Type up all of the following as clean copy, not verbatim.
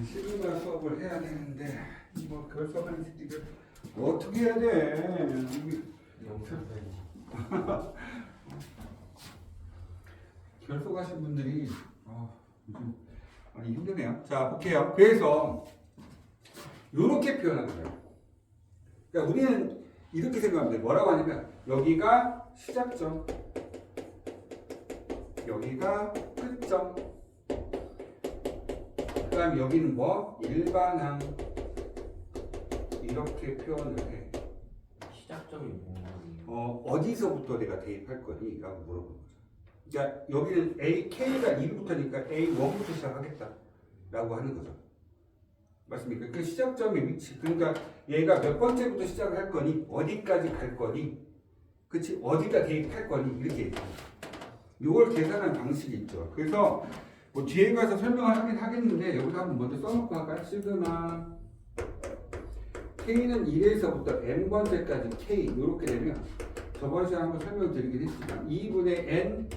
시그마 수업을 해야 되는데 뭐 그걸 수업하는 새끼들 어떻게 해야 돼? 결석하신 분들이 요즘 많이 힘드네요. 자, 볼게요. 그래서 이렇게 표현하는 거예요. 그러니까 우리는 이렇게 생각하면 돼요. 뭐라고 하냐면 여기가 시작점, 여기가 끝점, 그 다음에 여기는 뭐? 일반항. 이렇게 표현을 해. 시작점이 뭔가요? 어디서부터 내가 대입할 거니? 라고 물어보는 거죠. 그러니까 여기는 K가 2부터니까 A1부터 시작하겠다 라고 하는 거죠. 맞습니까? 그 시작점의 위치. 그러니까 얘가 몇 번째부터 시작을 할 거니? 어디까지 갈 거니? 그치? 어디다 대입할 거니? 이렇게 얘기해요. 이걸 계산하는 방식이 있죠. 그래서 뭐 뒤에 가서 설명을 하긴 하겠는데 여기서 한번 먼저 써놓고 할까요? 시그마 K는 1에서부터 n번째까지 K 이렇게 되면 저번 시간에 한번 설명을 드리긴 했지만 2분의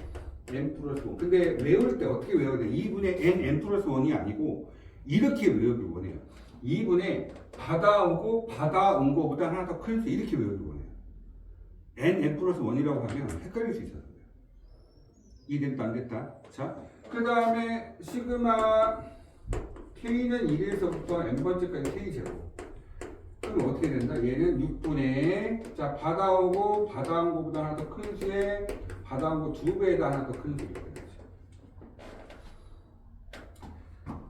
n 플러스 1. 근데 외울 때 어떻게 외워야 돼? 2분의 n 플러스 1이 아니고 이렇게 외우길 원해요. 2분의 받아온 거보다 하나 더 큰 수 이렇게 외우길 원해요. n 플러스 1이라고 하면 헷갈릴 수 있어서 그래요. 이됐다 안 됐다. 자, 그 다음에 시그마 K는 1에서부터 n번째까지 K제곱. 그럼 어떻게 된다? 얘는 6분의 자 받아온 거보다 하나 더 큰 수에 받아온 거 2배에다 하나 더 큰 수 이렇게 되죠.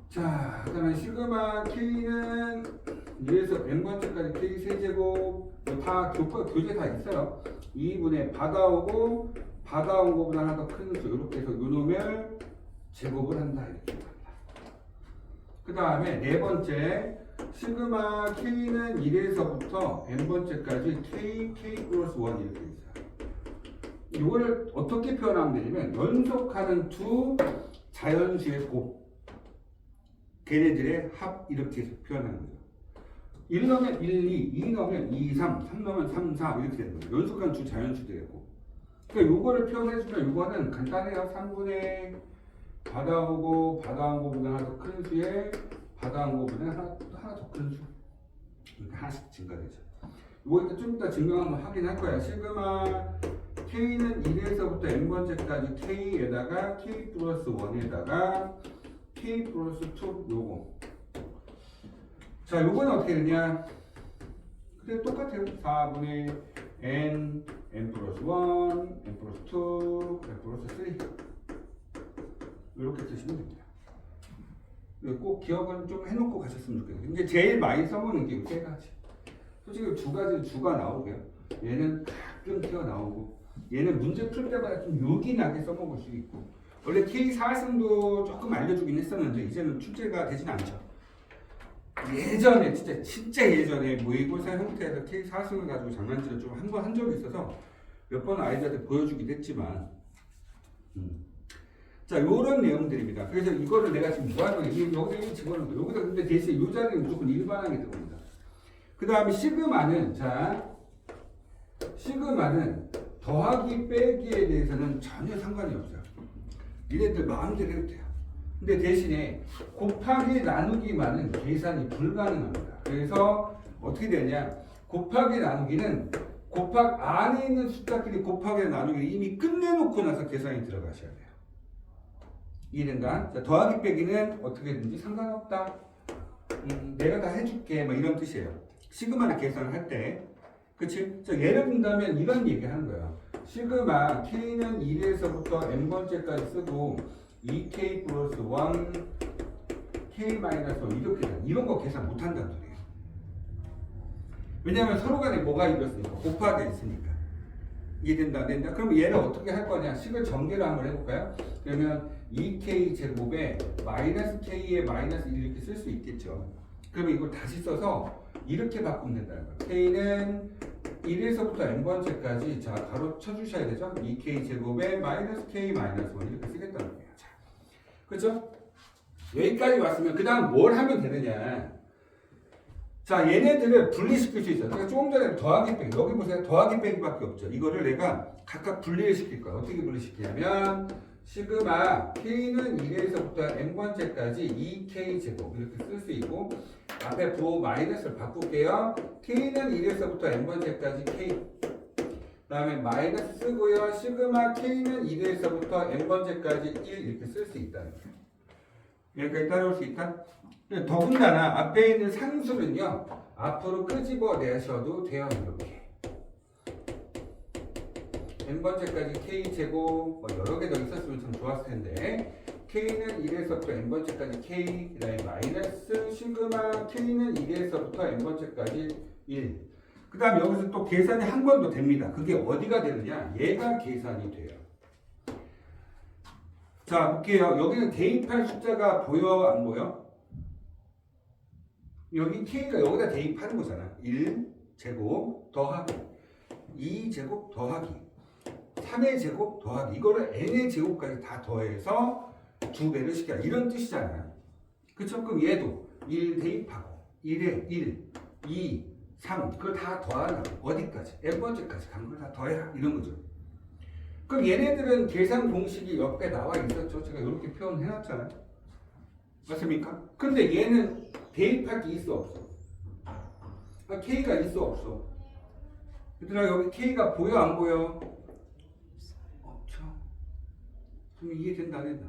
자, 그 다음에 시그마 K는 1에서 n번째까지 K 세제곱 다 교재 다 있어요. 2분의 받아온 거보다 하나 더 큰 수 이렇게 해서 요놈을 제곱을 한다 이렇게 합니다. 그 다음에 네 번째 시그마 K는 1에서부터 n번째까지 K 플러스 1 이렇게 있어요. 이거를 어떻게 표현하면 되냐면 연속하는 두 자연수의 곱 걔네들의 합 이렇게 표현하는 거죠. 1 넣으면 1, 2, 2 넣으면 2, 3, 3 넣으면 3, 4 이렇게 되는 거예요. 연속한 두 자연수들의 곱. 그러니까 요거를 표현해주면 요거는 간단해요. 3분의 받아온 거보다 하나 더 큰 수에 받아온 거보다 하나 더 큰 수. 이렇게 하나씩 증가되죠. 이거 일단 좀 이따 증명 한번 하긴 할 거야. 시그마 K는 1에서부터 n번째까지 K에다가 K 플러스 1에다가 K 플러스 2 요거. 자, 요거는 어떻게 되냐? 그래 똑같아요. 4분의 n 플러스 1, n 플러스 2, n 플러스 3 이렇게 쓰시면 됩니다. 꼭 기억은 좀 해놓고 가셨으면 좋겠어요. 이제 제일 많이 써먹는 게 세 가지. 솔직히 두 가지 주가 나오고요. 얘는 가끔 튀어나오고 얘는 문제 풀 때마다 좀 요긴하게 써먹을 수 있고 원래 K4승도 조금 알려주긴 했었는데 이제는 출제가 되진 않죠. 예전에 진짜 예전에 모의고사 형태에서 K4승을 가지고 장난질을 좀 한 번 한 적이 있어서 몇 번 아이들한테 보여주긴 했지만 자, 요런 내용들입니다. 그래서 이거를 내가 지금 뭐하는 거야? 여기다 집어넣은 거. 여기다 근데 대신 이 자리는 무조건 일반항이 들어옵니다. 그 다음에 시그마는 더하기 빼기에 대해서는 전혀 상관이 없어요. 니네들 마음대로 해도 돼요. 근데 대신에 곱하기 나누기만은 계산이 불가능합니다. 그래서 어떻게 되냐? 곱하기 나누기는 곱하기 안에 있는 숫자끼리 곱하기 나누기를 이미 끝내놓고 나서 계산이 들어가셔야 돼요. 이해된다? 자, 더하기 빼기는 어떻게든지 상관없다. 내가 다 해줄게. 뭐 이런 뜻이에요. 시그마를 계산을 할 때. 그치? 자, 예를 든다면 이런 얘기 하는 거예요. 시그마 K는 1에서부터 n번째까지 쓰고 2K 플러스 1, K 마이너스 1 이렇게 돼. 이런 거 계산 못 한다는 소리예요. 왜냐하면 서로 간에 뭐가 이겼으니까. 곱하기 있으니까. 이해된다? 안 된다? 그럼 얘를 어떻게 할 거냐? 식을 전개를 한번 해볼까요? 그러면 2k 제곱에 마이너스 k에 마이너스 1 이렇게 쓸 수 있겠죠. 그러면 이걸 다시 써서 이렇게 바꾸면 된다는 거예요. k는 1에서부터 n번째까지 자 가로 쳐주셔야 되죠. 2k 제곱에 마이너스 k 마이너스 1 이렇게 쓰겠다는 거예요. 자, 그렇죠? 여기까지 왔으면 그 다음 뭘 하면 되느냐? 자, 얘네들을 분리시킬 수 있어요. 제가 조금 전에 더하기 빼기, 여기 보세요. 더하기 빼기밖에 없죠. 이거를 내가 각각 분리를 시킬 거야. 어떻게 분리시키냐면 시그마 K는 1에서부터 n번째까지 2K제곱 이렇게 쓸 수 있고 앞에 부호 마이너스를 바꿀게요. K는 1에서부터 n번째까지 K 그 다음에 마이너스 쓰고요. 시그마 K는 1에서부터 n번째까지 1 이렇게 쓸 수 있다는 거예요. 여기까지 따라올 수 있다? 더군다나 앞에 있는 상수는요. 앞으로 끄집어내셔도 돼요. 이렇게 n번째까지 K제곱 뭐 여러 개 더 있었으면 참 좋았을 텐데 K는 1에서부터 n번째까지 K 그 다음에 마이너스 시그마 K는 1에서부터 n번째까지 1 그 다음 여기서 또 계산이 한 번 더 됩니다. 그게 어디가 되느냐 얘가 계산이 돼요. 자 볼게요. 여기는 대입할 숫자가 보여 안 보여? 여기 K가 여기다 대입하는 거잖아. 1제곱 더하기 2제곱 더하기 3의 제곱 더하기 이거를 n의 제곱까지 다 더해서 2배를 시켜라 이런 뜻이잖아요. 그쵸? 그럼 얘도 1 대입하고 1에 1, 2, 3 그걸 다 더하려고 어디까지? n번째까지 간 걸 다 더해라 이런 거죠. 그럼 얘네들은 계산 공식이 옆에 나와 있었죠. 제가 이렇게 표현해 놨잖아요. 맞습니까? 근데 얘는 대입할 게 있어 없어? K가 있어 없어? 얘들아 여기 K가 보여 안 보여? 없죠. 그럼 이해된다 안 된다?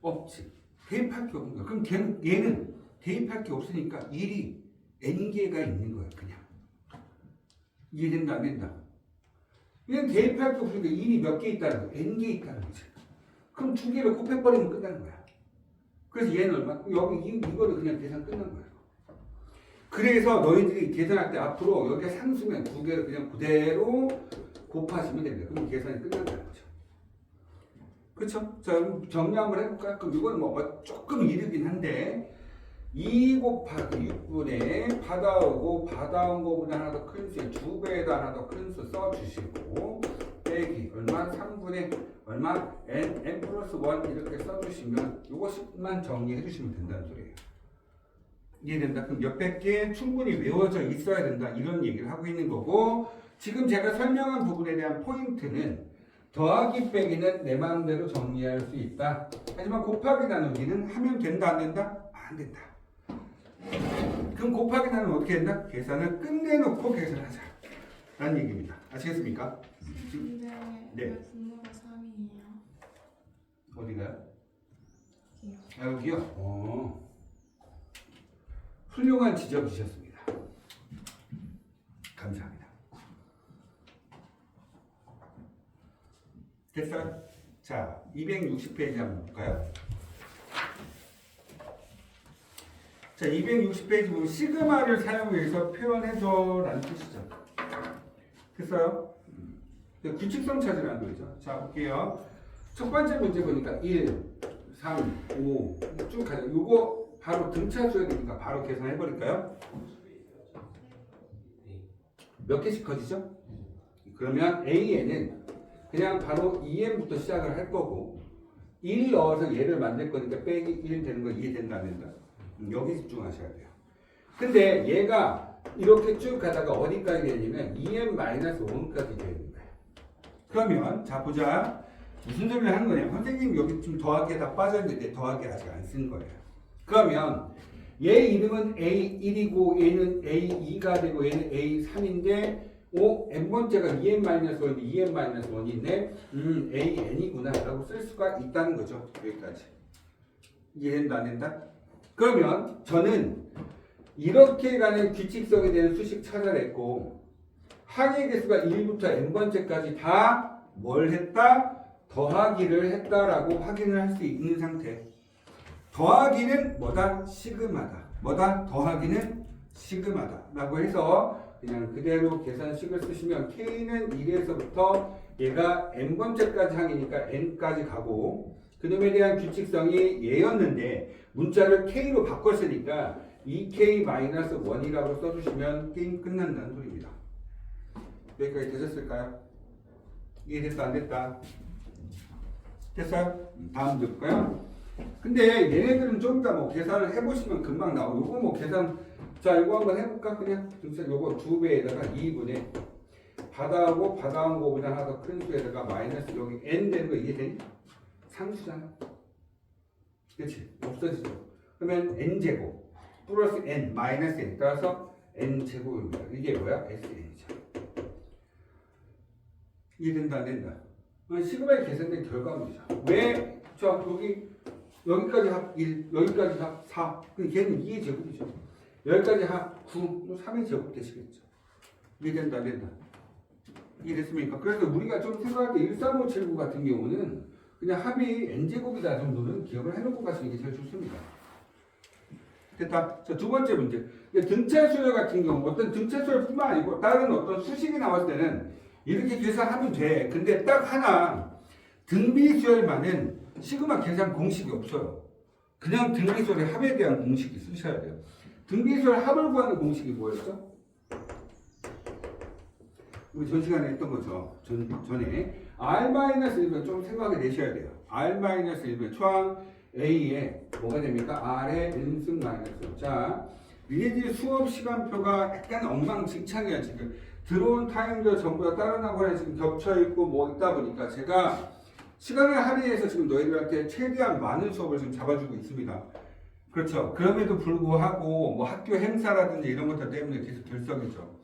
없지. 대입할 게 없는 거야. 그럼 얘는 대입할 게 없으니까 1이 n개가 있는 거야 그냥. 이해된다 안 된다? 얘는 대입할 게 없으니까 1이 몇 개 있다는 거야? n개 있다는 거지. 그럼 2개를 곱해버리면 끝나는 거야. 그래서 얘는 얼마? 여기 이거를 그냥 계산 끝난 거야. 그래서 너희들이 계산할 때 앞으로 여기가 상수면 2개를 그냥 그대로 곱하시면 됩니다. 그럼 계산이 끝난다는 거죠. 그쵸? 자, 그럼 정리 한번 해볼까요? 그럼 이건 뭐 조금 이르긴 한데 2 곱하기 6분의 받아온 거보다 하나 더 큰 수에 2배에다 하나 더 큰 수 써주시고 빼기 얼마? 3분의 얼마? n 플러스 1 이렇게 써주시면 이것만 정리해 주시면 된다는 소리예요. 이해된다? 그럼 몇백 개 충분히 외워져 있어야 된다 이런 얘기를 하고 있는 거고 지금 제가 설명한 부분에 대한 포인트는 더하기 빼기는 내 마음대로 정리할 수 있다. 하지만 곱하기 나누기는 하면 된다 안 된다? 안 된다. 그럼 곱하기 나누면 어떻게 된다? 계산을 끝내놓고 계산하자 라는 얘기입니다. 아시겠습니까? 근데 네. 왜 분모가 3이에요? 어디가요? 여기요. 아, 여기요? 훌륭한 지적 주셨습니다. 감사합니다. 됐어요? 자, 260페이지 한번 볼까요? 자, 260페이지 보면 시그마를 사용해서 표현해줘 라는 뜻이죠. 됐어요? 규칙성 찾으라는 거죠. 자, 볼게요. 첫 번째 문제 보니까 1, 3, 5 쭉 가죠. 요거 바로 등차줘야 되니까 바로 계산해 버릴까요? 몇 개씩 커지죠? 그러면 AN은 그냥 바로 2N부터 시작을 할 거고 1 넣어서 얘를 만들 거니까 빼기 1 되는 거 이해된다 안 된다? 여기 집중하셔야 돼요. 근데 얘가 이렇게 쭉 가다가 어디까지 되냐면 2n-1까지 되는 거예요. 그러면 자 보자. 무슨 소리를 하는 거냐? 선생님 여기 좀 더하기에 다 빠져있는데 더하기 아직 안 쓴 거예요. 그러면 얘 이름은 A1이고 얘는 A2가 되고 얘는 A3인데 n번째가 2n-1, 2n-1인데 AN이구나 라고 쓸 수가 있다는 거죠. 여기까지. 이해된다 안 된다? 그러면 저는 이렇게 가는 규칙성에 대한 수식 찾아냈고 항의 개수가 1부터 n번째까지 다 뭘 했다? 더하기를 했다라고 확인을 할 수 있는 상태. 더하기는 뭐다? 시그마다. 뭐다? 더하기는 시그마다 라고 해서 그냥 그대로 계산식을 쓰시면 K는 1에서부터 얘가 n번째까지 항이니까 n까지 가고 그놈에 대한 규칙성이 얘였는데 문자를 K로 바꿨으니까 2K-1이라고 써주시면 게임 끝난다는 소리입니다. 여기까지 되셨을까요? 이해됐다 안 됐다? 됐어요? 다음 볼까요? 근데 얘네들은 좀 이따 뭐 계산을 해보시면 금방 나오고 요거 뭐 계산 자 이거 한번 해볼까? 그냥 요거 2배에다가 2분의 받아온 거보다 하나 더 큰 수에다가 마이너스 여기 n 되는 거 이해되니? 상수잖아. 그렇지? 없어지죠. 그러면 n제곱 플러스 n 마이너스 n 따라서 n제곱입니다. 이게 뭐야? SN이죠. 이해된다 안 된다? 시그마의 계산된 결과물이죠. 왜? 저 여기까지 합 1, 여기까지 합 4. 그럼 걔는 2의 제곱이죠. 여기까지 합 9, 3의 제곱 되시겠죠. 이해된다 안 된다? 이해됐습니까? 그래서 우리가 좀 생각할 때 13579 같은 경우는 그냥 합이 n제곱이다 정도는 기억을 해놓고 가시는 게 제일 좋습니다. 됐다. 자, 두 번째 문제. 등차수열 같은 경우 어떤 등차수열뿐만 아니고 다른 어떤 수식이 나왔을 때는 이렇게 계산하면 돼. 근데 딱 하나 등비수열만은 시그마 계산 공식이 없어요. 그냥 등비수열의 합에 대한 공식이 쓰셔야 돼요. 등비수열 합을 구하는 공식이 뭐였죠? 우리 전 시간에 했던 거죠. 전에 R-1을 좀 생각해 내셔야 돼요. R-1 초항 A에 뭐가 됩니까? R의 n승 마이너스. 자, 니네들이 수업 시간표가 약간 엉망진창이야 지금. 들어온 타임들 전부 다 다른 학원에 지금 겹쳐있고 뭐 있다 보니까 제가 시간을 할애해서 지금 너희들한테 최대한 많은 수업을 지금 잡아주고 있습니다. 그렇죠. 그럼에도 불구하고 뭐 학교 행사라든지 이런 것들 때문에 계속 들썩이죠.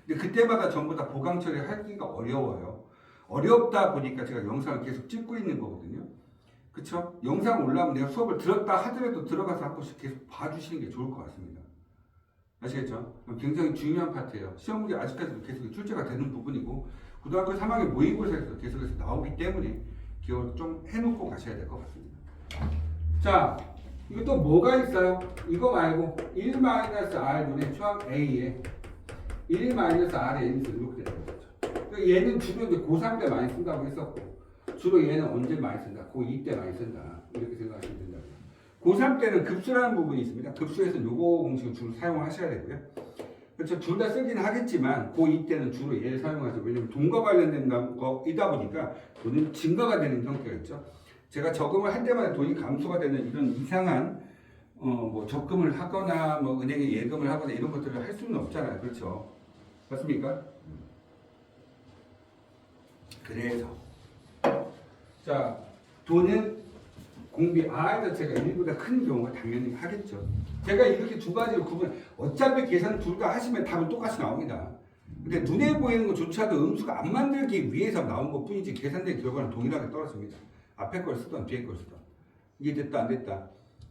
근데 그때마다 전부 다 보강 처리하기가 어려워요. 어렵다 보니까 제가 영상을 계속 찍고 있는 거거든요. 그쵸? 영상 올라오면 내가 수업을 들었다 하더라도 들어가서 한 번씩 계속 봐주시는 게 좋을 것 같습니다. 아시겠죠? 굉장히 중요한 파트예요. 시험 문제 아직까지도 계속 출제가 되는 부분이고 고등학교 3학년 모의고사에서 계속해서 나오기 때문에 기억을 좀 해놓고 가셔야 될 것 같습니다. 자, 이거 또 뭐가 있어요? 이거 말고 1-R분의 초항 A에 1-R의 n승 이렇게 되는 거죠. 얘는 주로 이제 고3 때 많이 쓴다고 했었고 주로 얘는 언제 많이 쓴다? 고2 때 많이 쓴다. 이렇게 생각하시면 된다고요. 고3 때는 급수라는 부분이 있습니다. 급수에서는 요거 공식을 주로 사용하셔야 되고요. 그렇죠. 둘 다 쓰긴 하겠지만 고2 때는 주로 얘를 사용하죠. 왜냐면 돈과 관련된 거이다 보니까 돈은 증가가 되는 형태가 있죠. 제가 적금을 할 때마다 돈이 감소가 되는 이런 이상한 뭐 적금을 하거나 뭐 은행에 예금을 하거나 이런 것들을 할 수는 없잖아요. 그렇죠. 맞습니까? 그래서 자, 돈은 공비 R 자체가 1보다 큰 경우가 당연히 하겠죠. 제가 이렇게 두 가지로 구분, 어차피 계산 둘 다 하시면 답은 똑같이 나옵니다. 근데 눈에 보이는 것조차도 음수가 안 만들기 위해서 나온 것 뿐이지 계산된 결과는 동일하게 떨어집니다. 앞에 걸 쓰던 뒤에 걸 쓰던. 이게 됐다 안 됐다.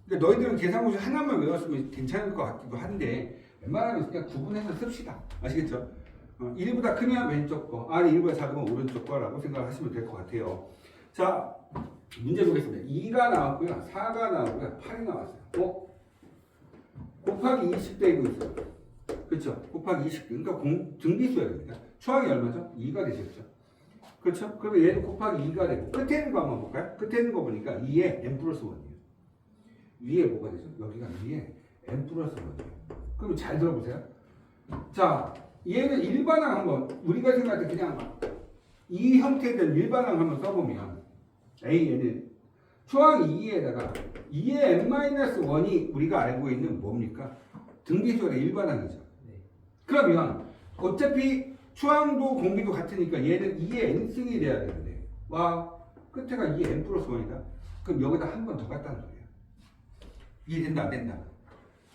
근데 너희들은 계산 공식 하나만 외웠으면 괜찮을 것 같기도 한데 웬만하면 그냥 구분해서 씁시다. 아시겠죠? 1보다 크면 왼쪽 거, R이 1보다 작으면 오른쪽 거라고 생각하시면 될 것 같아요. 자, 문제 보겠습니다. 2가 나왔고요. 4가 나왔고요. 8이 나왔어요. 곱하기 20 되고 있어요. 그렇죠? 곱하기 20. 그러니까 등비수열입니다. 초항이 얼마죠? 2가 되셨죠? 그렇죠? 그러면 얘도 곱하기 2가 되고 끝에 있는 거 한번 볼까요? 끝에 있는 거 보니까 2에 n 플러스 1이에요. 위에 뭐가 되죠? 여기가 위에 n 플러스 1이에요. 그럼 잘 들어보세요. 자, 얘는 일반항 한번 우리가 생각할 때 그냥 이 형태에 대한 일반항 한번 써보면 AN은 초항 2에다가 2의 n-1이 우리가 알고 있는 뭡니까? 등비수열의 일반항이죠. 네. 그러면 어차피 초항도 공비도 같으니까 얘는 2의 n승이 돼야 되는데 와 끝에가 2의 n 플러스 1이다. 그럼 여기다 한 번 더 갖다는 소리야. 이해된다 안 된다?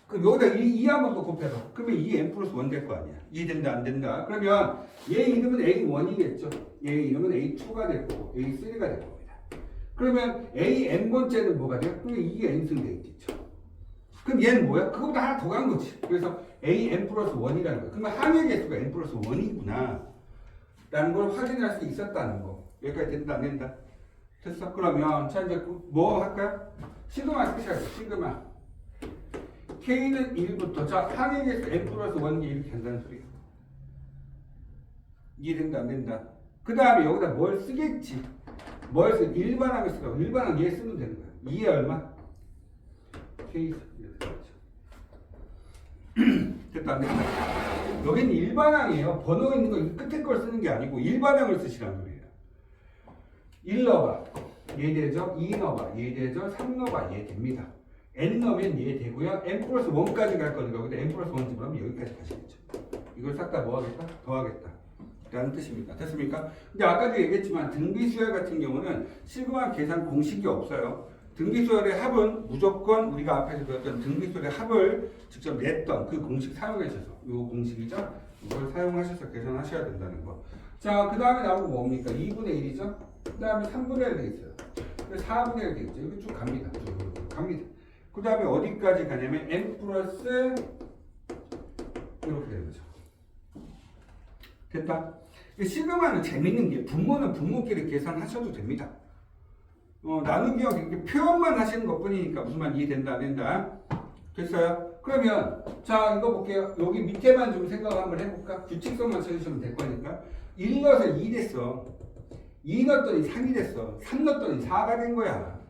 그럼 여기다 2 한 번 더 곱해서 그러면 2 n 플러스 1 될 거 아니야. 이해된다 안 된다? 그러면 얘 이름은 A1이겠죠. 얘 이름은 A2가 될 거고 A3가 될 겁니다. 그러면 A n번째는 뭐가 돼요? 그러면 2 n승 돼 있겠죠. 그럼 얘는 뭐야? 그거보다 하나 더 간 거지. 그래서 A n 플러스 1이라는 거야. 그러면 항의 개수가 n 플러스 1이구나 라는 걸 확인할 수 있었다는 거. 여기까지 된다 안 된다? 됐어? 그러면 자 이제 뭐 할까요? 시그마 쓰셔야 돼. 시그마 K는 1부터 자 항의 개수 n 플러스 1이 이렇게 한다는 소리야. 이해된다 안 된다? 그 다음에 여기다 뭘 쓰겠지? 뭘 쓰? 일반항을 쓰라고. 일반항 얘 쓰면 되는 거야. 2에 얼마? K 이렇게 됐다 안 됐다? 여기는 일반항이에요. 번호 있는 거 끝에 걸 쓰는 게 아니고 일반항을 쓰시라는 거예요. 1 넣어봐. 얘 되죠? 2 넣어봐. 얘 되죠? 3 넣어봐. 얘 됩니다. n 넣으면 얘 되고요. n 플러스 1까지 갈 거니까 여기다 n 플러스 1 집어넣으면 여기까지 가시겠죠. 이걸 싹 다 뭐 하겠다? 더하겠다. 라는 뜻입니다. 됐습니까? 근데 아까도 얘기했지만 등비수열 같은 경우는 시그마 계산 공식이 없어요. 등비수열의 합은 무조건 우리가 앞에서 배웠던 등비수열의 합을 직접 냈던 그 공식 사용하셔서 이 공식이죠. 이걸 사용하셔서 계산하셔야 된다는 거. 자, 그 다음에 나오고 뭡니까? 2분의 1이죠. 그 다음에 3분의 1 되겠어요. 4분의 1 되겠죠. 이렇게 쭉 갑니다. 쭉 갑니다. 그 다음에 어디까지 가냐면 n 플러스 이렇게 되는 거죠. 됐다? 시그마는 재밌는 게 분모는 분모끼리 계산하셔도 됩니다. 나누기와 이렇게 표현만 하시는 것 뿐이니까 무슨 말 이해된다 안 된다? 됐어요? 그러면 자 이거 볼게요. 여기 밑에만 좀 생각을 한번 해볼까? 규칙성만 찾으시면 될 거니까 1 넣어서 2 됐어. 2 넣었더니 3이 됐어. 3 넣었더니 4가 된 거야.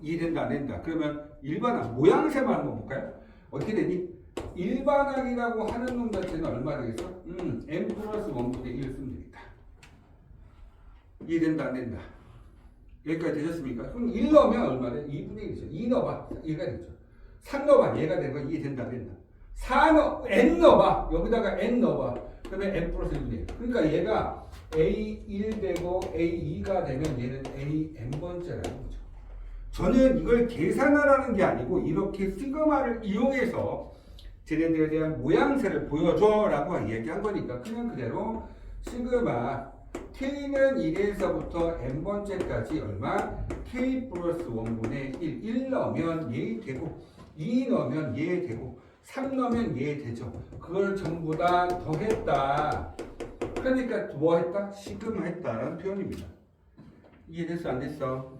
이해된다 안 된다? 그러면 일반항 모양새만 한번 볼까요? 어떻게 되니? 일반항이라고 하는 놈 자체는 얼마 되겠어? n 플러스 1분의 1 쓰면 되겠다. 이해된다 안 된다? 여기까지 되셨습니까? 그럼 1 넣으면 얼마 돼? 2분의 1이죠. 2 넣어봐. 얘가 되죠. 3 넣어봐. 얘가 되는 거 이해된다 안 된다? 4 n 넣어봐. 여기다가 n 넣어봐. 그러면 n 플러스 1분의 1. 그러니까 얘가 a1 되고 a2가 되면 얘는 an번째라는 거죠. 저는 이걸 계산하라는 게 아니고 이렇게 시그마를 이용해서 쟤네들에 대한 모양새를 보여줘 라고 얘기한 거니까 그냥 그대로 시그마 K는 1에서부터 n번째까지 얼마? K 플러스 1분의 1 넣으면 얘 되고 2 넣으면 얘 되고 3 넣으면 얘 되죠. 그걸 전부 다 더했다. 그러니까 뭐 했다? 시그마 했다라는 표현입니다. 이해됐어 안 됐어?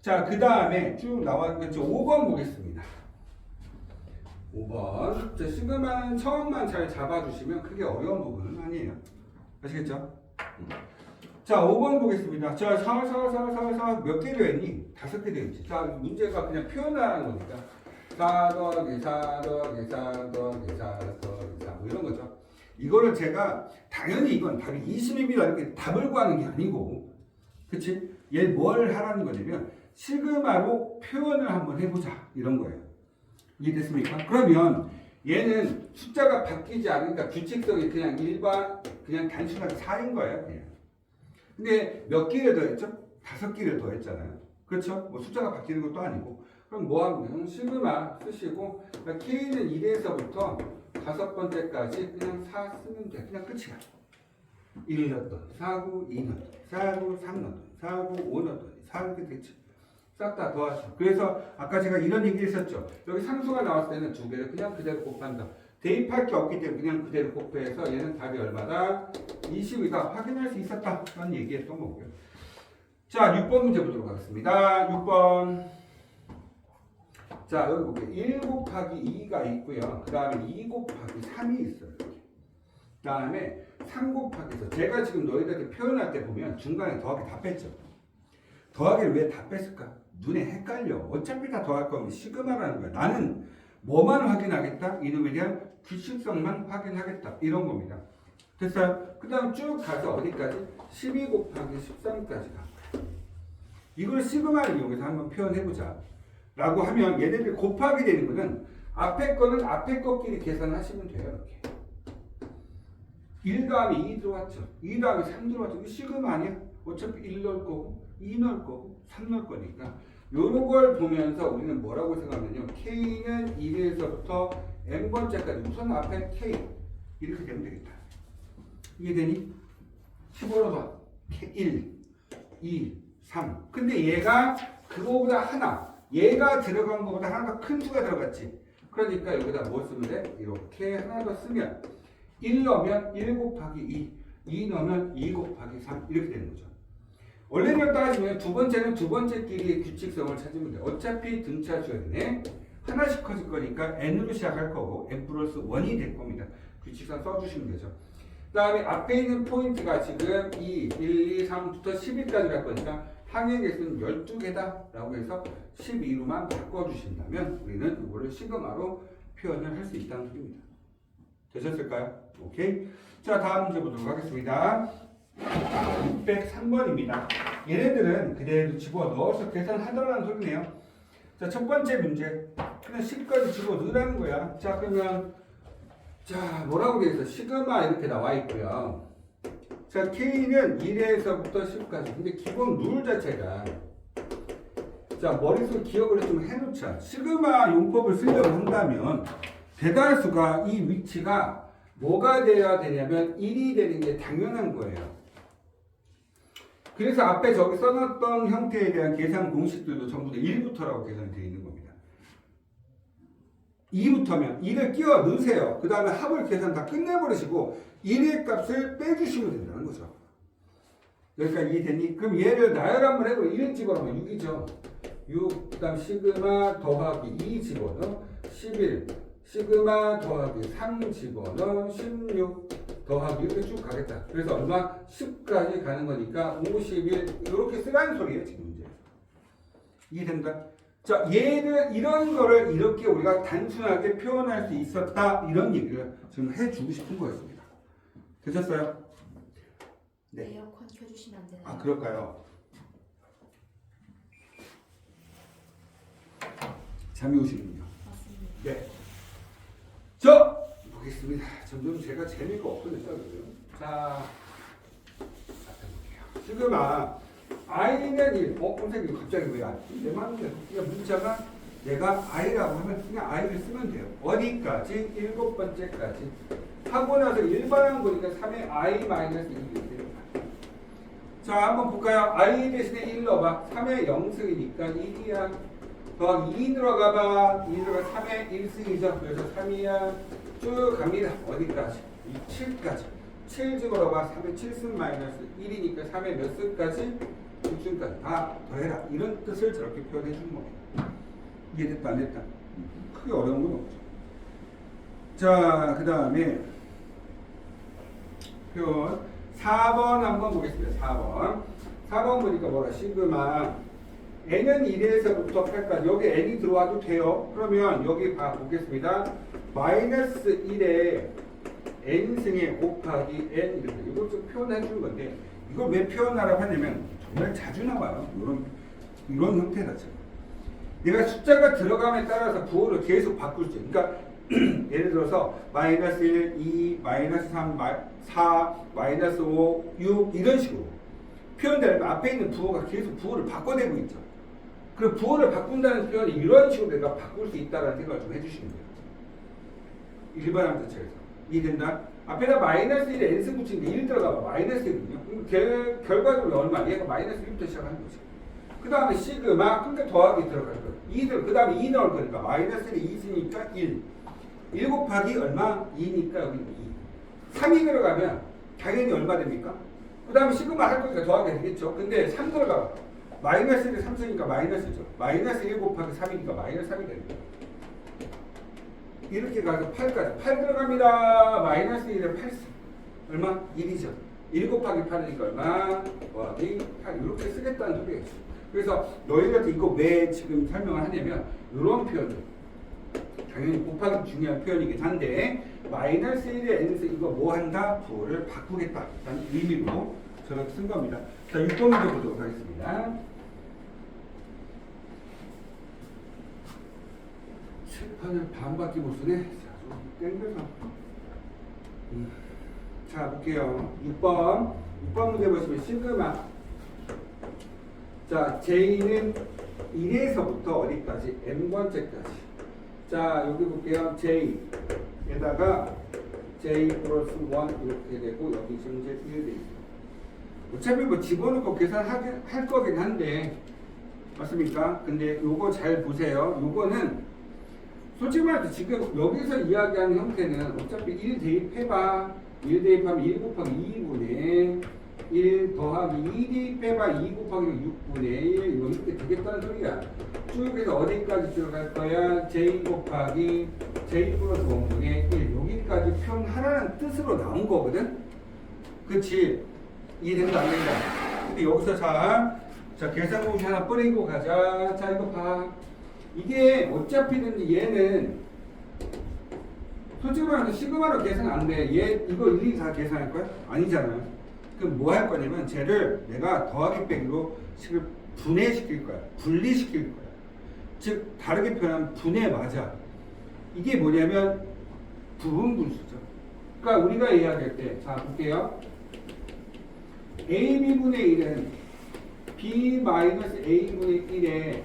자, 그 다음에 쭉 나왔는데 5번 보겠습니다. 5번. 자, 시그마는 처음만 잘 잡아주시면 크게 어려운 부분은 아니에요. 아시겠죠? 자, 5번 보겠습니다. 자, 4 몇 개로 했니? 5개 되어있지. 자, 문제가 그냥 표현을 하는 거니까 4 더하기 4 더하기 4 더하기 4 더하기 4 뭐 이런 거죠. 이거를 제가 당연히 이건 답이 20입니다 이렇게 답을 구하는 게 아니고 그치? 얘 뭘 하라는 거냐면 시그마로 표현을 한번 해보자 이런 거예요. 이해됐습니까? 그러면 얘는 숫자가 바뀌지 않으니까 규칙성이 그냥 일반 그냥 단순하게 4인 거예요. 그냥. 근데 몇 끼를 더했죠? 5끼를 더했잖아요. 그렇죠? 뭐 숫자가 바뀌는 것도 아니고 그럼 뭐 하면 시그마 쓰시고 K는 1에서부터 5번째까지 그냥 4 쓰면 돼. 그냥 끝이야. 1 넣었더니 4구 2 넣었더니 4구 3 넣었더니 4구 5 넣었더니 4 이렇게 됐지. 싹 다 더하죠. 그래서 아까 제가 이런 얘기 했었죠. 여기 상수가 나왔을 때는 2배를 그냥 그대로 곱한다. 대입할 게 없기 때문에 그냥 그대로 곱해서 얘는 답이 얼마다? 20이다. 확인할 수 있었다. 라는 얘기했던 거고요. 자, 6번 문제 보도록 하겠습니다. 6번. 자, 여기 볼게요. 1 곱하기 2가 있고요. 그 다음에 2 곱하기 3이 있어요. 그 다음에 3 곱하기 4. 제가 지금 너희들한테 표현할 때 보면 중간에 더하기 다 뺐죠. 더하기를 왜 다 뺐을까? 눈에 헷갈려. 어차피 다 더할 거면 시그마라는 거야. 나는 뭐만 확인하겠다? 이놈에 대한 규칙성만 확인하겠다. 이런 겁니다. 됐어요? 그 다음 쭉 가서 어디까지? 12 곱하기 13까지 가. 이걸 시그마를 이용해서 한번 표현해보자. 라고 하면 얘네들이 곱하기 되는 거는 앞에 거는 앞에 것끼리 계산하시면 돼요. 이렇게. 1 다음에 2 들어왔죠. 2 다음에 3 들어왔죠. 이거 시그마 아니야? 어차피 1 넣을 거고 2 넣을 거고 3 넣을 거니까 요런 걸 보면서 우리는 뭐라고 생각하냐면 K는 1에서부터 n번째까지 우선 앞에 K 이렇게 되면 되겠다. 이해되니? 15로 봐. 1, 2, 3 근데 얘가 그거보다 하나 얘가 들어간 것보다 하나 더 큰 수가 들어갔지. 그러니까 여기다 뭐 쓰면 돼? 이렇게 하나 더 쓰면 1 넣으면 1 곱하기 2 넣으면 2 곱하기 3 이렇게 되는 거죠. 원래대로 따지면 두 번째는 두 번째끼리의 규칙성을 찾으면 돼. 어차피 등차수열이네. 하나씩 커질 거니까 n으로 시작할 거고 n 플러스 1이 될 겁니다. 규칙성 써주시면 되죠. 그 다음에 앞에 있는 포인트가 지금 2, 1, 2, 3부터 10일까지 갈 거니까 항의 개수는 12개다 라고 해서 12로만 바꿔주신다면 우리는 이거를 시그마로 표현을 할 수 있다는 소리입니다. 되셨을까요? 오케이. 자, 다음 문제 보도록 하겠습니다. 603번입니다. 얘네들은 그대로 집어넣어서 계산하더라는 소리네요. 자, 첫 번째 문제. 그냥 10까지 집어넣으라는 거야. 자, 그러면 자, 뭐라고 되어 있어? 시그마 이렇게 나와 있고요. 자, K는 1에서부터 10까지. 근데 기본 룰 자체가 자, 머릿속 기억을 좀 해놓자. 시그마 용법을 쓰려고 한다면 대다수가 이 위치가 뭐가 돼야 되냐면 1이 되는 게 당연한 거예요. 그래서 앞에 저기 써놨던 형태에 대한 계산 공식들도 전부 다 1부터라고 계산이 되어 있는 겁니다. 2부터면 1을 끼워 넣으세요. 그 다음에 합을 계산 다 끝내버리시고 1의 값을 빼주시면 된다는 거죠. 여기까지 이해됐니? 그럼 얘를 나열 한번 해보 1 집어넣으면 6이죠. 6, 그 다음 시그마 더하기 2 집어넣어 11, 시그마 더하기 3 집어넣어 16 더하기 이렇게 쭉 가겠다. 그래서 얼마? 10까지 가는 거니까 51 이렇게 쓰라는 소리예요. 지금 문제. 이해된다? 자, 얘를 이런 거를 이렇게 우리가 단순하게 표현할 수 있었다 이런 얘기를 지금 해주고 싶은 거였습니다. 되셨어요? 네. 에어컨 켜주시면 안 되나요? 아, 그럴까요? 잠이 오시는군요. 맞습니다. 네. 자, 보겠습니다. 점점 제가 재미가 없어졌어요. 자, 볼게요. 시그마 i는 1. 선생님 갑자기 왜 내 마음대로 그냥 문자가 내가 i라고 하면 그냥 i를 쓰면 돼요. 어디까지? 7번째까지. 하고 나서 일반항 보니까 3의 i-1이 됩니다. 자, 한번 볼까요? i 대신에 1 넣어봐. 3의 0승이니까 1이야. 더하기 2 들어가봐. 2 들어가 3의 1승이죠. 그래서 3이야. 쭉 갑니다. 어디까지? 7까지. 7 집어넣어봐. 3의 7승 마이너스 1이니까 3의 몇 승까지? 6승까지. 다 더해라. 이런 뜻을 저렇게 표현해 주는 겁니다. 이해됐다 안 됐다? 크게 어려운 건 없죠. 자, 그 다음에 표현 4번 한번 보겠습니다. 4번. 4번 보니까 뭐라? 시그마 n은 1에서부터 8까지. 여기 n이 들어와도 돼요. 그러면 여기 보겠습니다. 마이너스 1에 n승에 곱하기 n 이렇게 이걸 좀 표현해 주는 건데 이걸 왜 표현하라고 하냐면 정말 자주 나와요. 이런 형태 자체가. 내가 숫자가 들어감에 따라서 부호를 계속 바꿀 수 있어요. 그러니까 예를 들어서 마이너스 1, 2, 마이너스 3, 4, 마이너스 5, 6 이런 식으로 표현되면 앞에 있는 부호가 계속 부호를 바꿔내고 있죠. 그 부호를 바꾼다는 표현이 이런 식으로 내가 바꿀 수 있다는 생각을 좀 해주시면 돼요. 일반항 자체에서. 이해된다? 앞에다 마이너스 1에 n승 붙이는데 1 들어가면 마이너스 1이거든요. 그럼 결과적으로 얼마? 얘가 마이너스 1부터 시작하는 거지. 그 다음에 시그마, 그러니까 더하기 들어갈 거예요. 2 그 다음에 2 넣을 거니까 마이너스 1이 2있으니까 1. 1 곱하기 얼마? 2니까 여기 2. 3이 들어가면 당연히 얼마 됩니까? 그 다음에 시그마 할 거니까 더하게 되겠죠. 근데 3 들어가. 마이너스 1에 3 쓰니까 마이너스죠. 마이너스 1 곱하기 3이니까 마이너스 3이 됩니다. 이렇게 가서 8까지. 8 들어갑니다. 마이너스 1에 8. 얼마? 1이죠. 1 곱하기 8이니까 얼마? 더하기 8. 이렇게 쓰겠다는 소리겠죠. 그래서 너희한테 이거 왜 지금 설명을 하냐면 이런 표현들. 당연히 곱하기 중요한 표현이긴 한데 마이너스 1에 n에서 이거 뭐 한다? 부호를 바꾸겠다. 라는 의미로 저렇게 쓴 겁니다. 자, 6번 문제 보도록 하겠습니다. 칠판을 반밖에 못 쓰네. 자, 좀 땡겨서. 자, 볼게요. 6번 문제 보시면 시그마. 자, J는 1에서부터 어디까지? n번째까지. 자, 여기 볼게요. J에다가 J 플러스 1 이렇게 되고 여기 지금 이제 1 돼 있어요. 어차피 뭐 집어넣고 계산할 거긴 한데 맞습니까? 근데 요거 잘 보세요. 요거는 솔직히 말해서 지금 여기서 이야기하는 형태는 어차피 1 대입해봐. 1 대입하면 1 곱하기 2분의 1 더하기 2 대입해봐. 2 곱하기 6분의 1 이거 이렇게 되겠다는 소리야. 쭉 해서 어디까지 들어갈 거야? J 곱하기 J 플러스 1분의 1 여기까지 표현하라는 뜻으로 나온 거거든? 그치? 이해된다 안 된다? 근데 여기서 자 계산 공식 하나 뿌리고 가자. 자 이거 봐. 이게 어차피든지 얘는 솔직히 말해서 시그마로 계산 안 돼. 얘 이거 일일이 다 계산할 거야? 아니잖아. 그럼 뭐 할 거냐면 쟤를 내가 더하기 빼기로 식을 분해시킬 거야. 분리시킬 거야. 즉 다르게 표현하면 분해 맞아. 이게 뭐냐면 부분 분수죠. 그러니까 우리가 이야기할 때, 자 볼게요. AB분의 1은 B-A분의 1에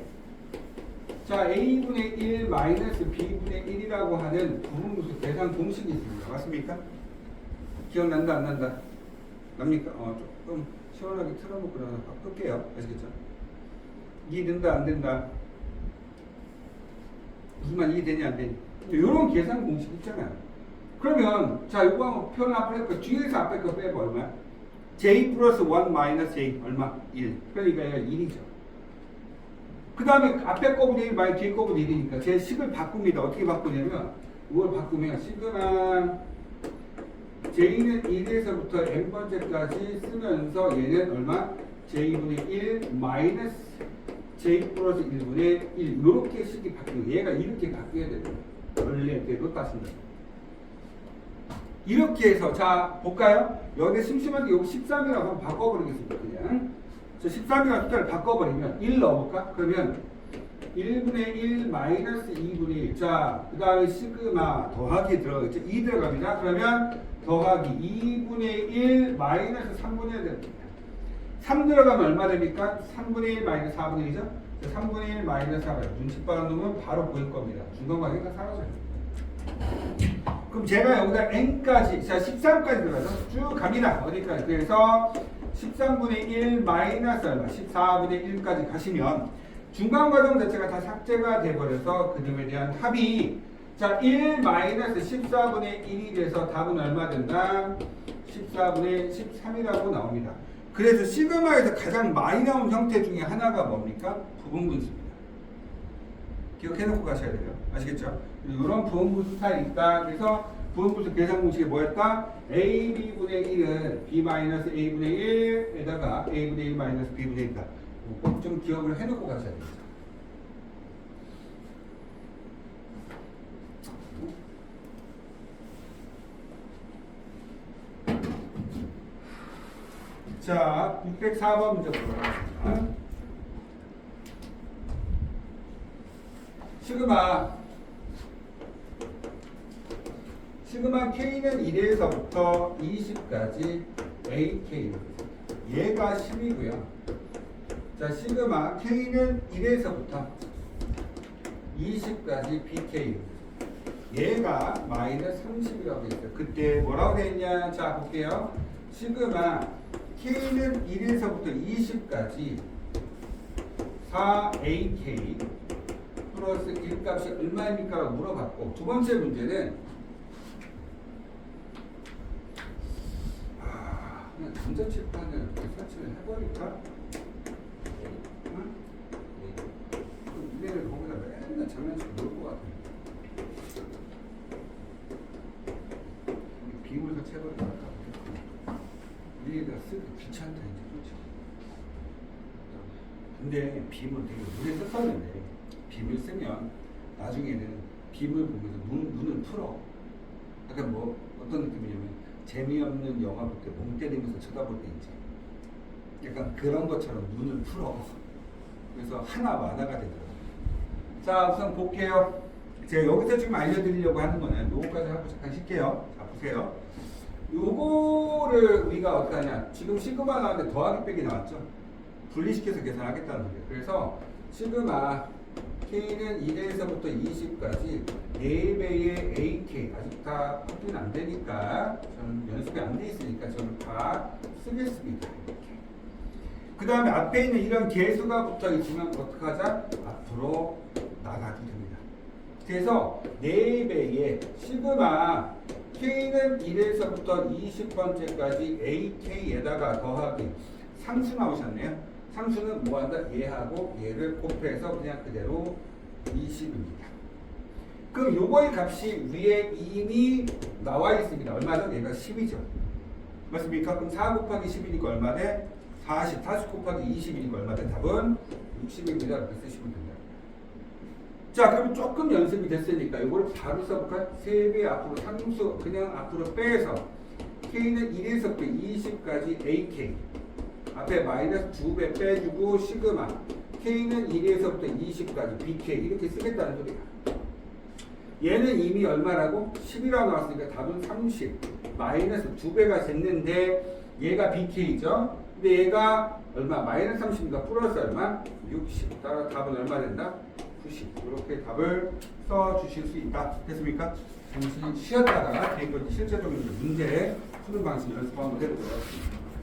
자 A분의 1 마이너스 B분의 1이라고 하는 부분분수 계산 공식이 있습니다. 맞습니까? 기억난다 안 난다? 납니까? 조금 시원하게 틀어놓고 나서 끌게요. 아시겠죠? 이해된다 안 된다? 무슨 말 이해되냐 안 되냐? 이런 계산 공식 있잖아요. 그러면 자 이거 한번 표현 앞에 할까? 뒤에서 앞에 거 빼봐 얼마? j 플러스 1 마이너스 j 얼마? 1. 그러니까 얘가 1이죠. 그 다음에 앞에 거보다 1 마이너스 뒤에 거보다 1이니까 제 식을 바꿉니다. 어떻게 바꾸냐면 이걸 바꾸면 시그마 j는 1에서부터 n번째까지 쓰면서 얘는 얼마? j분의 1 마이너스 j 플러스 1분의 1 이렇게 식이 바뀌고 얘가 이렇게 바뀌어야 돼요. 원래대로 따진다. 이렇게 해서 자 볼까요? 여기 심심한데 여기 13이라고 한번 바꿔버리겠습니다. 그냥 저 13이라는 숫자를 바꿔버리면 1 넣어볼까? 그러면 1분의 1 마이너스 2분의 1 자 그 다음에 시그마 더하기 들어가겠죠? 2 들어갑니다. 그러면 더하기 2분의 1 마이너스 3분의 1 됩니다. 3 들어가면 얼마 됩니까? 3분의 1 마이너스 4분의 1이죠? 3분의 1 마이너스 4분의 1 눈치 빠른 놈은 바로 보일 겁니다. 중간관계가 사라져요. 그럼 제가 여기다 n까지 자 13까지 들어가서 쭉 갑니다. 어디까지? 그래서 13분의 1 마이너스 얼마? 14분의 1까지 가시면 중간 과정 자체가 다 삭제가 돼버려서 그림에 대한 합이 자 1 마이너스 14분의 1이 돼서 답은 얼마 된다? 14분의 13이라고 나옵니다. 그래서 시그마에서 가장 많이 나온 형태 중에 하나가 뭡니까? 부분분수입니다. 기억해놓고 가셔야 돼요. 아시겠죠? 이런 부분분수 스타일이 있다. 그래서 부분분수 계산 공식이 뭐였다? AB분의 1은 B-A분의 1에다가 A분의 1 마이너스 B분의 1이다. 꼭 좀 기억을 해놓고 가셔야 됩니다. 자, 604번 문제 보도록 하겠습니다. 시그마 K는 1에서부터 20까지 AK 얘가 10이고요. 자, 시그마 K는 1에서부터 20까지 BK 얘가 마이너스 30이라고 했어요. 그때 뭐라고 되었냐? 자, 볼게요. 시그마 K는 1에서부터 20까지 4AK 플러스 1값이 얼마입니까? 라고 물어봤고 두 번째 문제는 그냥 전자칠판을 설치를 해버릴까? 응? 니네를 거기다 맨날 장난치고 놀 것 같아. 비물 설치해버릴까? 니네가 쓰기 귀찮다 이제 솔직히. 근데 빔을 되게 오래 썼었는데 빔을 쓰면 나중에는 빔을 보면서 눈을 풀어. 약간 뭐 어떤 느낌이냐면 재미없는 영화 볼 때 멍 때리면서 쳐다볼 때 있지. 약간 그런 것처럼 눈을 풀어. 그래서 하나 만화가 되더라고요. 자, 우선 볼게요. 제가 여기서 지금 알려드리려고 하는 거는 요거까지 하고 잠깐 쉴게요. 자, 보세요. 요거를 우리가 어떻게 하냐. 지금 시그마 나왔는데 더하기 빼기 나왔죠. 분리시켜서 계산하겠다는 거예요. 그래서 시그마 K는 1에서부터 20까지 4배의 AK 아직 다 확인 안 되니까 저는 연습이 안 돼 있으니까 저는 다 쓰겠습니다. 그 다음에 앞에 있는 이런 개수가 붙어 있으면 어떻게 하자? 앞으로 나가도 됩니다. 그래서 4배의 시그마 K는 1에서부터 20번째까지 AK에다가 더하기 상수 나오셨네요. 상수는 뭐한다? 얘하고 얘를 곱해서 그냥 그대로 20입니다. 그럼 요거의 값이 위에 이미 나와 있습니다. 얼마죠? 얘가 10이죠. 맞습니까? 그럼 4 곱하기 10이니까 얼마 돼? 40. 40 곱하기 20이니까 얼마 돼? 답은 60입니다. 이렇게 쓰시면 됩니다. 자, 그럼 조금 연습이 됐으니까 이걸 바로 써볼까요? 3배 앞으로 상수 그냥 앞으로 빼서 K는 1에서부터 20까지 AK 앞에 마이너스 2배 빼주고 시그마 K는 1에서부터 20까지 BK 이렇게 쓰겠다는 소리야. 얘는 이미 얼마라고? 10이라고 나왔으니까 답은 30 마이너스 2배가 됐는데 얘가 BK죠. 근데 얘가 얼마? 마이너스 30이니까 플러스 얼마? 60. 따라 답은 얼마 된다? 90. 이렇게 답을 써주실 수 있다. 됐습니까? 잠시 쉬었다가 대입 실제적인 문제 푸는 방식 연습 한번 해보도록 하겠습니다.